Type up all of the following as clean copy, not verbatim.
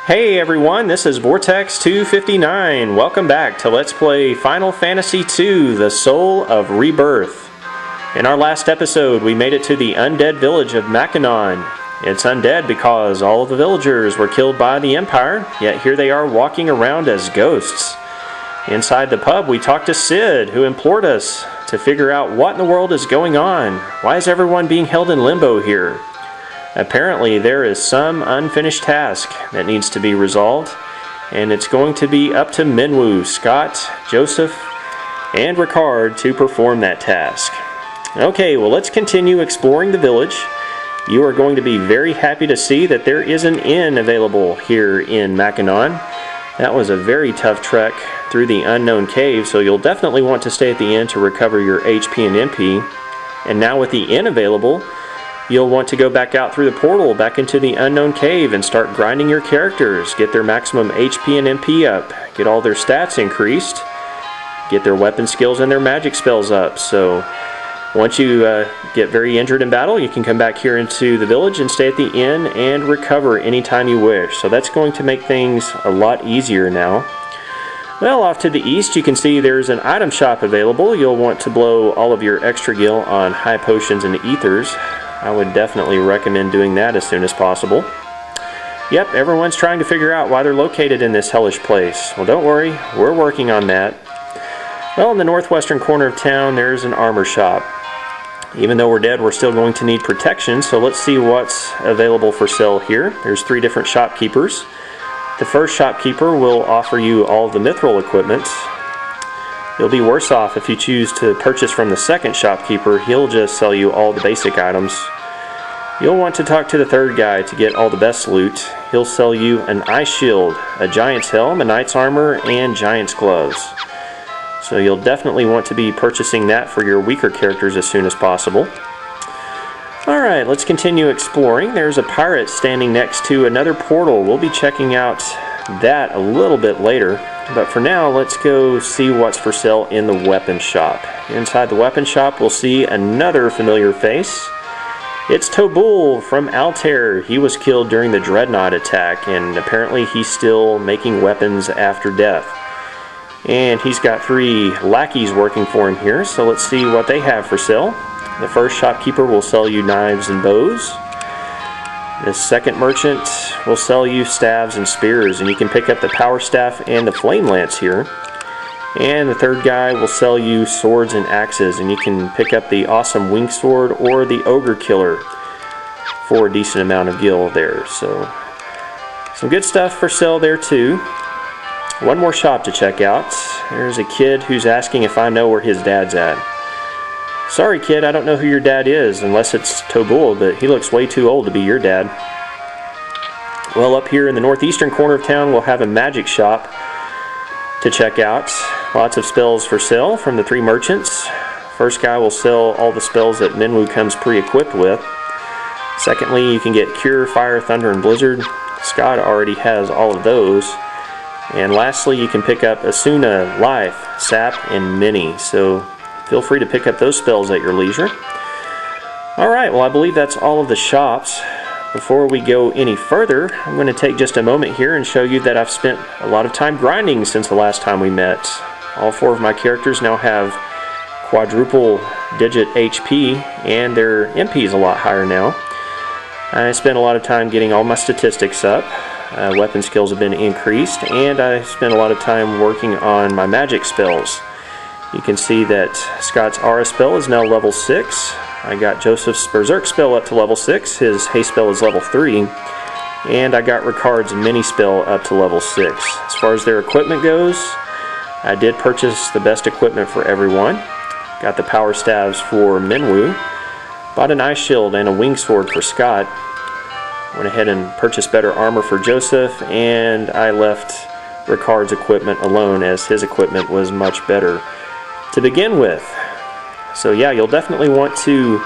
Hey everyone, this is Vortex259. Welcome back to Let's Play Final Fantasy II, The Soul of Rebirth. In our last episode, we made it to the undead village of Machanon. It's undead because all of the villagers were killed by the Empire, yet here they are walking around as ghosts. Inside the pub, we talked to Sid, who implored us to figure out what in the world is going on. Why is everyone being held in limbo here? Apparently there is some unfinished task that needs to be resolved, and it's going to be up to Minwoo, Scott, Joseph, and Ricard to perform that task. Okay, well let's continue exploring the village. You are going to be very happy to see that there is an inn available here in Machanon. That was a very tough trek through the unknown cave, so you'll definitely want to stay at the inn to recover your HP and MP. And now with the inn available, you'll want to go back out through the portal back into the unknown cave and start grinding your characters, get their maximum HP and MP up, get all their stats increased, get their weapon skills and their magic spells up. So once you get very injured in battle, you can come back here into the village and stay at the inn and recover anytime you wish. So that's going to make things a lot easier now. Well, off to the east you can see there's an item shop available. You'll want to blow all of your extra gil on high potions and ethers. I would definitely recommend doing that as soon as possible. Yep, everyone's trying to figure out why they're located in this hellish place. Well, don't worry, we're working on that. Well, in the northwestern corner of town, there's an armor shop. Even though we're dead, we're still going to need protection, so let's see what's available for sale here. There's 3 different shopkeepers. The first shopkeeper will offer you all of the mithril equipment. You'll be worse off if you choose to purchase from the second shopkeeper. He'll just sell you all the basic items. You'll want to talk to the third guy to get all the best loot. He'll sell you an ice shield, a giant's helm, a knight's armor, and giant's gloves. So you'll definitely want to be purchasing that for your weaker characters as soon as possible. Alright, let's continue exploring. There's a pirate standing next to another portal. We'll be checking out that a little bit later. But for now, let's go see what's for sale in the weapon shop. Inside the weapon shop, we'll see another familiar face. It's Tobul from Altair. He was killed during the Dreadnought attack, and apparently he's still making weapons after death. And he's got 3 lackeys working for him here, so let's see what they have for sale. The first shopkeeper will sell you knives and bows. The second merchant will sell you staves and spears, and you can pick up the power staff and the flame lance here. And the third guy will sell you swords and axes, and you can pick up the awesome wing sword or the ogre killer for a decent amount of gil there. So some good stuff for sale there too. One more shop to check out. There's a kid who's asking if I know where his dad's at. Sorry kid, I don't know who your dad is, unless it's Tobul, but he looks way too old to be your dad. Well, up here in the northeastern corner of town, we'll have a magic shop to check out. Lots of spells for sale from the 3 merchants. First guy will sell all the spells that Minwoo comes pre-equipped with. Secondly, you can get Cure, Fire, Thunder, and Blizzard. Scott already has all of those. And lastly, you can pick up Asuna, Life, Sap, and Mini. So feel free to pick up those spells at your leisure. Alright, well I believe that's all of the shops. Before we go any further, I'm going to take just a moment here and show you that I've spent a lot of time grinding since the last time we met. All 4 of my characters now have quadruple digit HP, and their MP is a lot higher now. I spent a lot of time getting all my statistics up. Weapon skills have been increased, and I spent a lot of time working on my magic spells. You can see that Scott's aura spell is now level 6. I got Joseph's berserk spell up to level 6. His haste spell is level 3. And I got Ricard's mini spell up to level 6. As far as their equipment goes, I did purchase the best equipment for everyone. Got the power staves for Minwoo. Bought an ice shield and a wing sword for Scott. Went ahead and purchased better armor for Joseph, and I left Ricard's equipment alone as his equipment was much better to begin with. So yeah, you'll definitely want to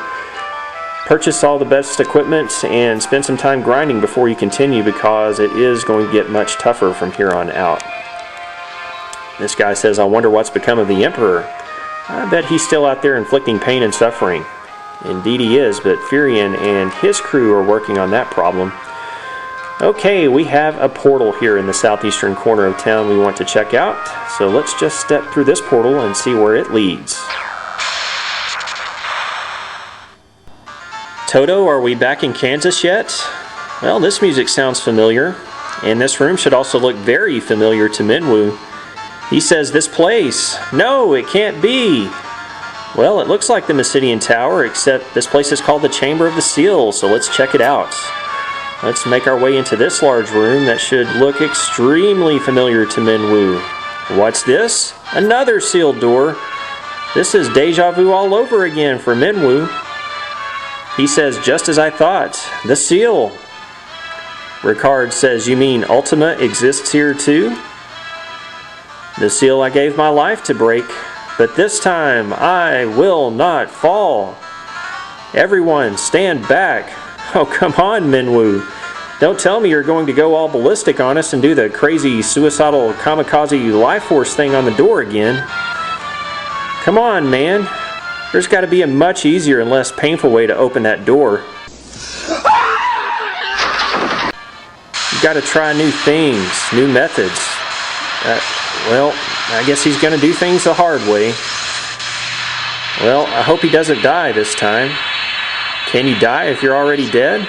purchase all the best equipment and spend some time grinding before you continue, because it is going to get much tougher from here on out. This guy says, I wonder what's become of the Emperor. I bet he's still out there inflicting pain and suffering. Indeed he is, but Furion and his crew are working on that problem. Okay, we have a portal here in the southeastern corner of town we want to check out. So let's just step through this portal and see where it leads. Toto, are we back in Kansas yet? Well, this music sounds familiar, and this room should also look very familiar to Minwoo. He says this place. No, it can't be. Well, it looks like the Machanon Tower, except this place is called the Chamber of the Seal, so let's check it out. Let's make our way into this large room that should look extremely familiar to Minwoo. What's this? Another sealed door. This is deja vu all over again for Minwoo. He says, just as I thought, the seal. Ricard says, you mean Ultima exists here too? The seal I gave my life to break, but this time I will not fall. Everyone, stand back. Oh, come on, Minwoo. Don't tell me you're going to go all ballistic on us and do the crazy suicidal kamikaze life force thing on the door again. Come on, man. There's got to be a much easier and less painful way to open that door. You've got to try new things, new methods. Well, I guess he's going to do things the hard way. Well, I hope he doesn't die this time. Can you die if you're already dead?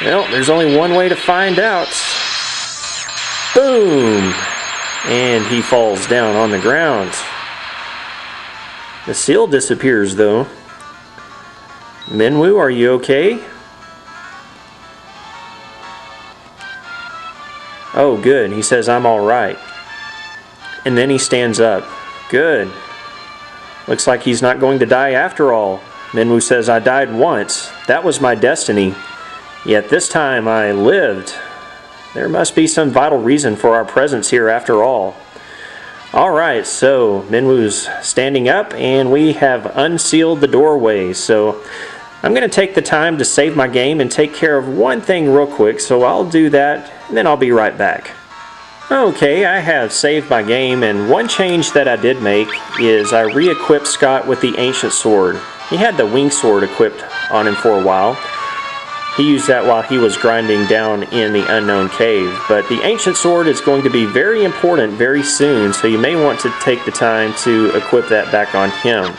Well, there's only one way to find out. Boom! And he falls down on the ground. The seal disappears, though. Minwoo, are you okay? Oh, good. He says, I'm all right. And then he stands up. Good. Looks like he's not going to die after all. Minwoo says, I died once. That was my destiny. Yet this time I lived. There must be some vital reason for our presence here after all. Alright, so Minwoo's standing up and we have unsealed the doorway. So I'm going to take the time to save my game and take care of one thing real quick. So I'll do that and then I'll be right back. Okay, I have saved my game, and one change that I did make is I re-equipped Scott with the ancient sword. He had the wing sword equipped on him for a while. He used that while he was grinding down in the unknown cave, but the ancient sword is going to be very important very soon, so you may want to take the time to equip that back on him.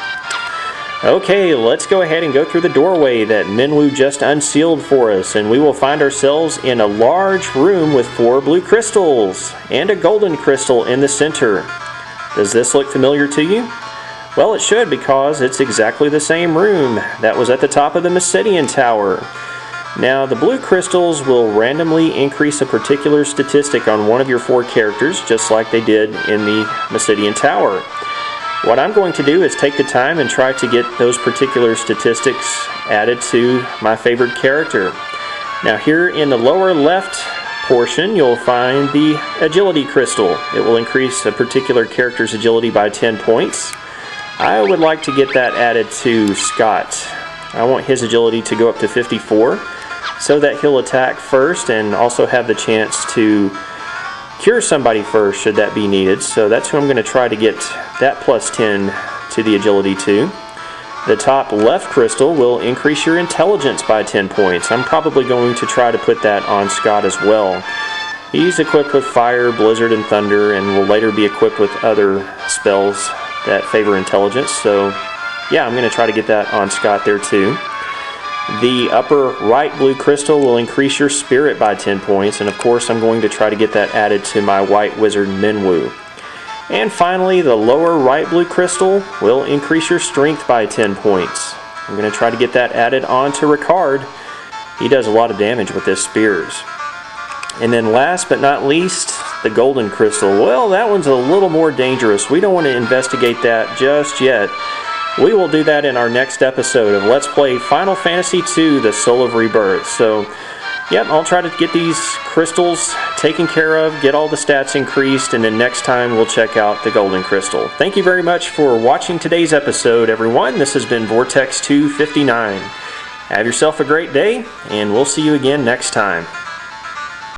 Okay, let's go ahead and go through the doorway that Minwoo just unsealed for us, and we will find ourselves in a large room with 4 blue crystals and a golden crystal in the center. Does this look familiar to you? Well, it should, because it's exactly the same room that was at the top of the Machanon Tower. Now, the blue crystals will randomly increase a particular statistic on one of your 4 characters, just like they did in the Machanon Tower. What I'm going to do is take the time and try to get those particular statistics added to my favorite character. Now, here in the lower left portion, you'll find the agility crystal. It will increase a particular character's agility by 10 points. I would like to get that added to Scott. I want his agility to go up to 54 so that he'll attack first and also have the chance to cure somebody first should that be needed. So that's who I'm going to try to get that plus 10 to the agility to. The top left crystal will increase your intelligence by 10 points. I'm probably going to try to put that on Scott as well. He's equipped with fire, blizzard, and thunder, and will later be equipped with other spells that favor intelligence. So yeah, I'm going to try to get that on Scott there too. The upper right blue crystal will increase your spirit by 10 points, and of course I'm going to try to get that added to my white wizard Minwoo. And finally, the lower right blue crystal will increase your strength by 10 points. I'm going to try to get that added on to Ricard. He does a lot of damage with his spears. And then last but not least, the golden crystal. Well, that one's a little more dangerous. We don't want to investigate that just yet. We will do that in our next episode of Let's Play Final Fantasy II, The Soul of Rebirth. So, yep, I'll try to get these crystals taken care of, get all the stats increased, and then next time we'll check out the golden crystal. Thank you very much for watching today's episode, everyone. This has been Vortex 259. Have yourself a great day, and we'll see you again next time.